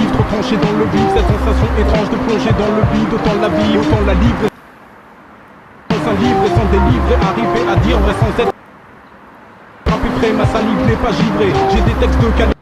vivre, trop tranché dans le vide. Cette sensation étrange de plonger dans le vide. Autant la vie, autant la livrer. Sans un livre et sans délivrer, arriver à dire vrai sans être à peu près. Ma salive n'est pas givrée. J'ai des textes de qualité.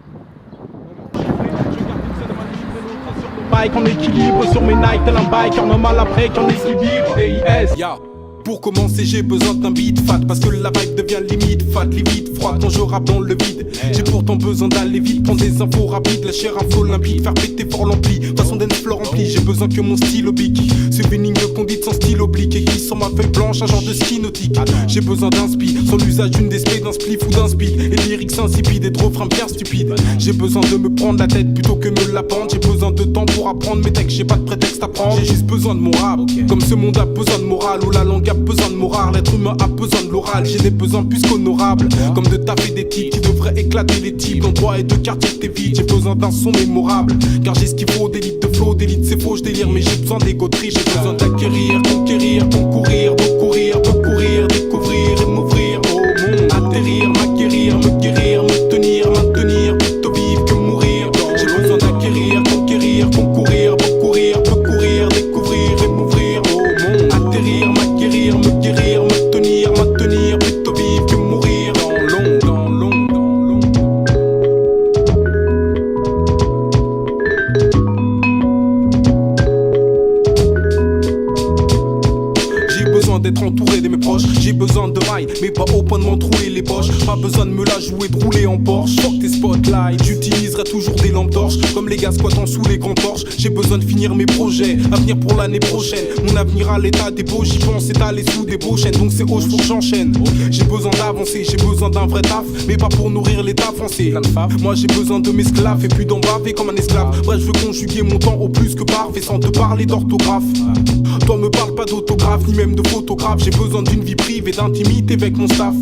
Bike en équilibre sur mes Nike, tel un biker normal après qu'en équilibre. DIS. Yeah. Pour commencer j'ai besoin d'un beat fat, parce que la vibe devient limite fat, limite froid quand je rappe dans le vide. J'ai pourtant besoin d'aller vite, prendre des infos rapides, lâcher un flow limpide, faire péter fort l'ampli, façon d'un fleur rempli. J'ai besoin que mon style oblique suive une ligne de conduite sans style oblique, et qui sur ma feuille blanche un genre de ski nautique. J'ai besoin d'un spi, sans l'usage d'une DSP, d'un spliff ou d'un speed, et lyrics insipides et de refrains bien stupides. J'ai besoin de me prendre la tête plutôt que me la pendre. J'ai besoin de temps pour apprendre mes textes, j'ai pas de prétexte à prendre. J'ai juste besoin de mon rap, comme ce monde a besoin de morale, où la langue a besoin de morale, l'être humain a besoin de l'oral. J'ai des besoins plus qu'honorables, comme de taper des types qui devraient éclater les types d'endroits et de quartiers que t'évites. J'ai besoin d'un son mémorable, car j'ai ce qu'il faut, d'élite de flow, d'élite c'est faux, je délire. Mais j'ai besoin d'égo tri, j'ai besoin d'acquérir, conquérir, concourir, recourir, recourir, découvrir et m'ouvrir au monde. Atterrir, m'acquérir, me guérir, me tenir, maintenir, plutôt vivre que mourir. J'ai besoin d'acquérir, conquérir, concourir, recourir, recourir, découvrir et m'ouvrir au monde. Atterrir, m'acquérir, me guérir, me tenir, maintenir, plutôt vivre que mourir. Dans l'ombre, dans l'ombre, dans l'ombre. J'ai besoin d'être entouré de mes proches, j'ai besoin de mailles, mais pas au point de m'en trouver les poches. Pas besoin de me la jouer, de rouler en Porsche. Fuck tes spotlights, j'utiliserai toujours des lampes torches, comme les gars squattant sous les grands porches. J'ai besoin de finir mes projets, avenir pour l'année prochaine. Mon avenir à l'état des beaux, j'y pense étaler sous des beaux chaînes. Donc c'est haut, faut que j'enchaîne. J'ai besoin d'avancer, j'ai besoin d'un vrai taf, mais pas pour nourrir l'état français. Moi j'ai besoin de m'esclave et puis d'en baver comme un esclave. Bref, je veux conjuguer mon temps au plus que parfait, sans te parler d'orthographe. Toi me parle pas d'autographe, ni même de photographe. J'ai besoin d'une vie privée, d'intimité avec mon staff.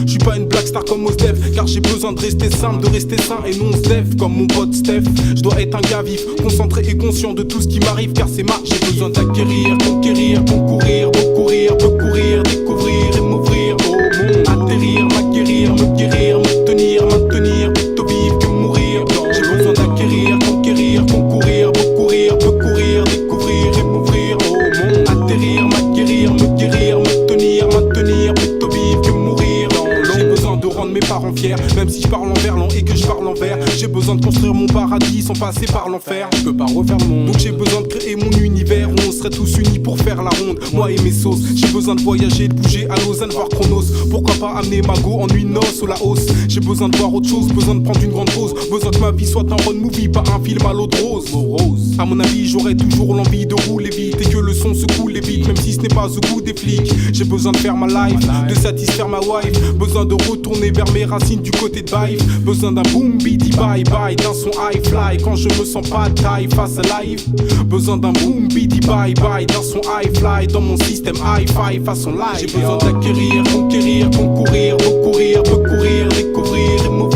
Je suis pas une black star comme Mosdef, car j'ai besoin de rester simple, de rester sain et non Steph, comme mon pote Steph. Je dois être un gars vif, concentré et conscient de tout ce qui m'arrive, car c'est ma. J'ai besoin d'acquérir, conquérir, concourir, recourir, recourir, découvrir et m'ouvrir au monde. Atterrir, m'acquérir, me guérir, me tenir, maintenir, plutôt vivre que mourir. J'ai besoin d'acquérir, conquérir, concourir, recourir, recourir, découvrir et m'ouvrir au monde. Atterrir, m'acquérir, me guérir, me tenir, maintenir, plutôt vivre que mourir. J'ai besoin de rendre mes parents fiers, même si je parle en verlan et que je parle en vers. J'ai besoin de construire mon paradis sans passer par l'enfer. Je peux pas refaire le monde, donc j'ai besoin de créer mon univers où on serait tous unis pour faire la ronde, moi et mes sauces. J'ai besoin de voyager, de bouger à Lausanne, voir Chronos. Pourquoi pas amener Mago en nuit noce au Laos. J'ai besoin de voir autre chose, besoin de prendre une grande pause. Besoin que ma vie soit un road movie, pas un film à l'eau de rose. À mon avis, j'aurais toujours l'envie de rouler vite et que le son se coule vite, même si ce n'est pas au goût des flics. J'ai besoin de faire ma life, de satisfaire ma wife. Besoin de retourner vers mes racines du côté de Baïf. Besoin d'un boom beady bye bye, d'un son high fly quand je me sens pas de taille face à live. Besoin d'un boom beady bye bye, d'un son high fly dans mon système hi-fi façon live. J'ai besoin d'acquérir, conquérir, concourir, recourir, recourir, découvrir et m'ouvrir.